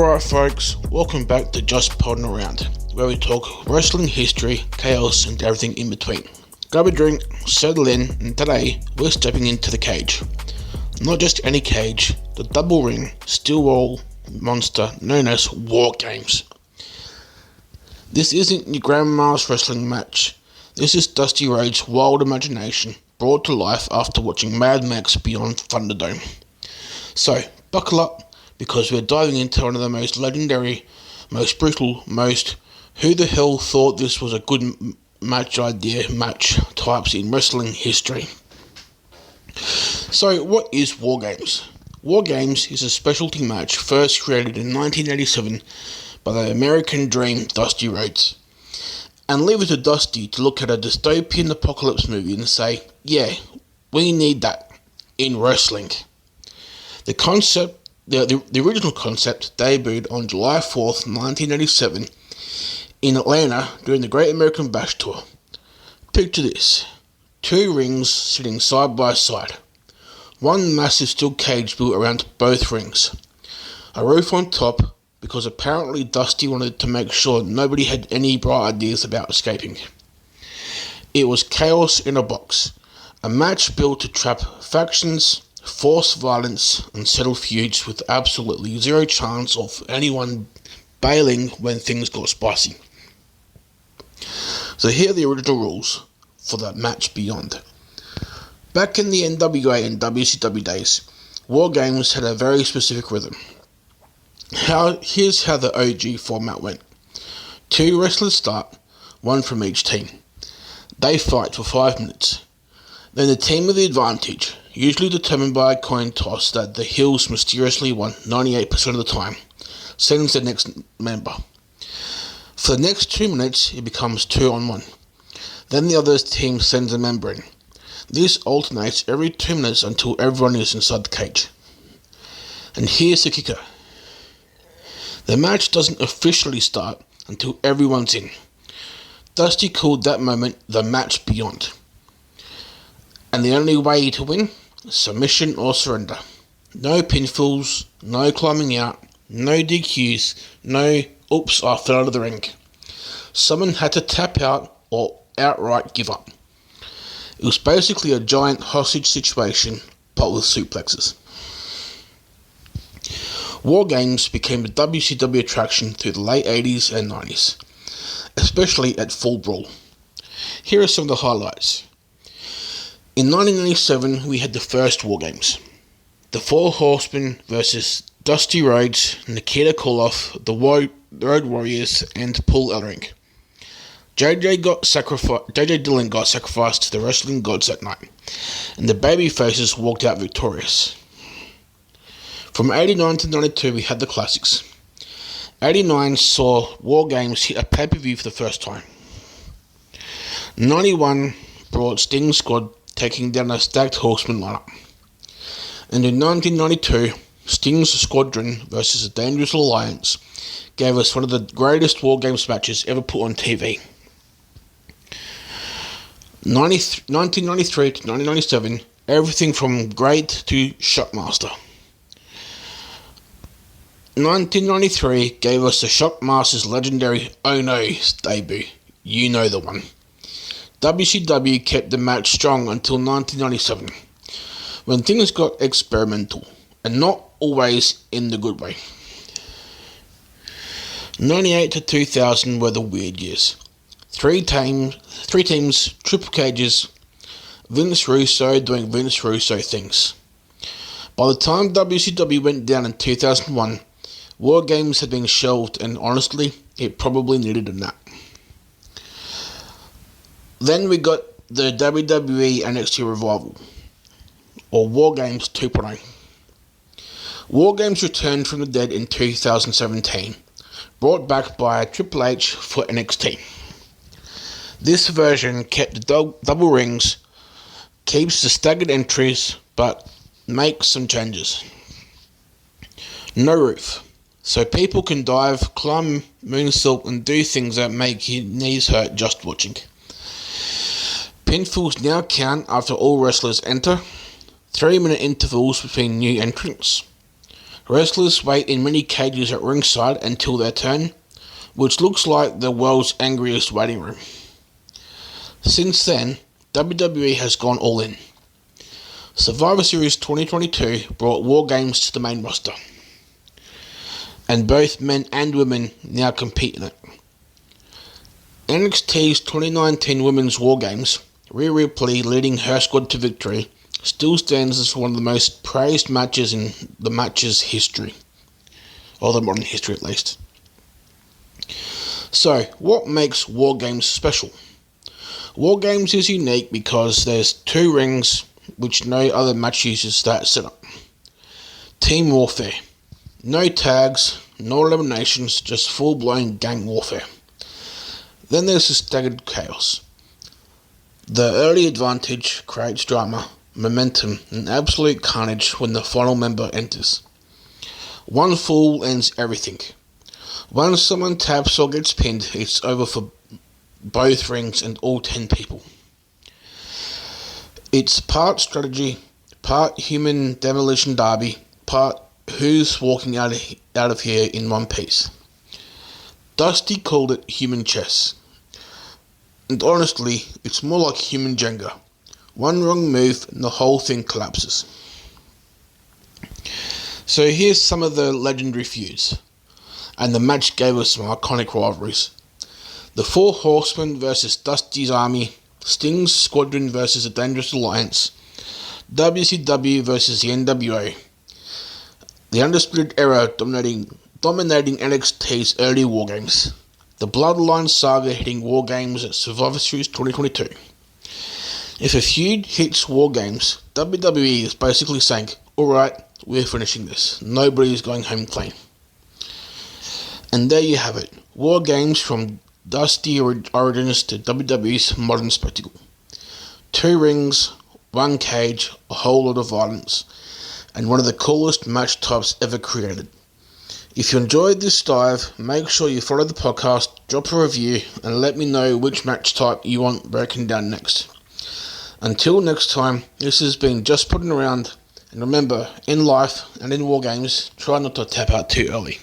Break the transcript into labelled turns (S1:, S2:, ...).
S1: Alright folks, welcome back to Just Podding Around, where we talk wrestling history, chaos and everything in between. Grab a drink, settle in, and today we're stepping into the cage. Not just any cage, the double ring, steel wall monster known as WarGames. This isn't your grandma's wrestling match. This is Dusty Rhodes' wild imagination brought to life after watching Mad Max Beyond Thunderdome. So, buckle up, because we're diving into one of the most legendary, most brutal, most who the hell thought this was a good match types in wrestling history. So, what is WarGames? WarGames is a specialty match first created in 1987 by the American Dream Dusty Rhodes. And leave it to Dusty to look at a dystopian apocalypse movie and say, yeah, we need that in wrestling. The original concept debuted on July 4th, 1987 in Atlanta during the Great American Bash Tour. Picture this: 2 rings sitting side by side. One massive steel cage built around both rings. A roof on top, because apparently Dusty wanted to make sure nobody had any bright ideas about escaping. It was chaos in a box. A match built to trap factions, force violence and settle feuds with absolutely zero chance of anyone bailing when things got spicy. So here are the original rules for that match beyond. Back in the NWA and WCW days, WarGames had a very specific rhythm. Here's how the OG format went. 2 wrestlers start, 1 from each team. They fight for 5 minutes. Then the team with the advantage, usually determined by a coin toss that the heels mysteriously won 98% of the time, sends the next member. For the next 2 minutes, it becomes 2-on-1. Then the other team sends a member in. This alternates every 2 minutes until everyone is inside the cage. And here's the kicker. The match doesn't officially start until everyone's in. Dusty called that moment the match beyond. And the only way to win? Submission or surrender. No pinfalls, no climbing out, no DQs, no oops, I fell out of the ring. Someone had to tap out or outright give up. It was basically a giant hostage situation, but with suplexes. WarGames became a WCW attraction through the late 80s and 90s, especially at Full Brawl. Here are some of the highlights. In 1997, we had the first WarGames. The 4 Horsemen versus Dusty Rhodes, Nikita Koloff, the Road Warriors, and Paul Ellering. JJ Dillon got sacrificed to the wrestling gods that night, and the babyfaces walked out victorious. From 89 to 92, we had the classics. 89 saw WarGames hit a pay-per-view for the first time. 91 brought Sting's squad taking down a stacked Horseman lineup. And in 1992, Sting's Squadron versus the Dangerous Alliance gave us one of the greatest WarGames matches ever put on TV. 1993 to 1997, everything from great to Shockmaster. 1993 gave us the Shockmaster's legendary Oh No debut. You know the one. WCW kept the match strong until 1997, when things got experimental, and not always in the good way. 98 to 2000 were the weird years. 3 teams, triple cages, Vince Russo doing Vince Russo things. By the time WCW went down in 2001, WarGames had been shelved, and honestly, it probably needed a nap. Then we got the WWE NXT Revival, or WarGames 2.0. WarGames returned from the dead in 2017, brought back by Triple H for NXT. This version kept the double rings, keeps the staggered entries, but makes some changes. No roof, so people can dive, climb, moonsault, and do things that make your knees hurt just watching. Pinfalls now count after all wrestlers enter. 3-minute intervals between new entrants. Wrestlers wait in many cages at ringside until their turn, which looks like the world's angriest waiting room. Since then, WWE has gone all in. Survivor Series 2022 brought WarGames to the main roster, and both men and women now compete in it. NXT's 2019 Women's WarGames, Rhea Ripley leading her squad to victory, still stands as one of the most praised matches in the match's history, or the modern history at least. So, what makes WarGames special? WarGames is unique because there's 2 rings which no other match uses that setup. Team warfare. No tags, no eliminations, just full-blown gang warfare. Then there's the staggered chaos. The early advantage creates drama, momentum, and absolute carnage when the final member enters. One fall ends everything. Once someone taps or gets pinned, it's over for both rings and all 10 people. It's part strategy, part human demolition derby, part who's walking out of here in one piece. Dusty called it human chess. And honestly, it's more like human Jenga. One wrong move and the whole thing collapses. So here's some of the legendary feuds. And the match gave us some iconic rivalries. The Four Horsemen versus Dusty's Army, Sting's Squadron versus the Dangerous Alliance, WCW versus the NWO, the Undisputed Era dominating NXT's early WarGames, the Bloodline Saga hitting WarGames at Survivor Series 2022. If a feud hits WarGames, WWE is basically saying, alright, we're finishing this. Nobody's going home clean. And there you have it. WarGames from Dusty origins to WWE's modern spectacle. 2 rings, 1 cage, a whole lot of violence, and one of the coolest match types ever created. If you enjoyed this dive, make sure you follow the podcast, drop a review, and let me know which match type you want broken down next. Until next time, this has been Just Putting Around, and remember, in life and in WarGames, try not to tap out too early.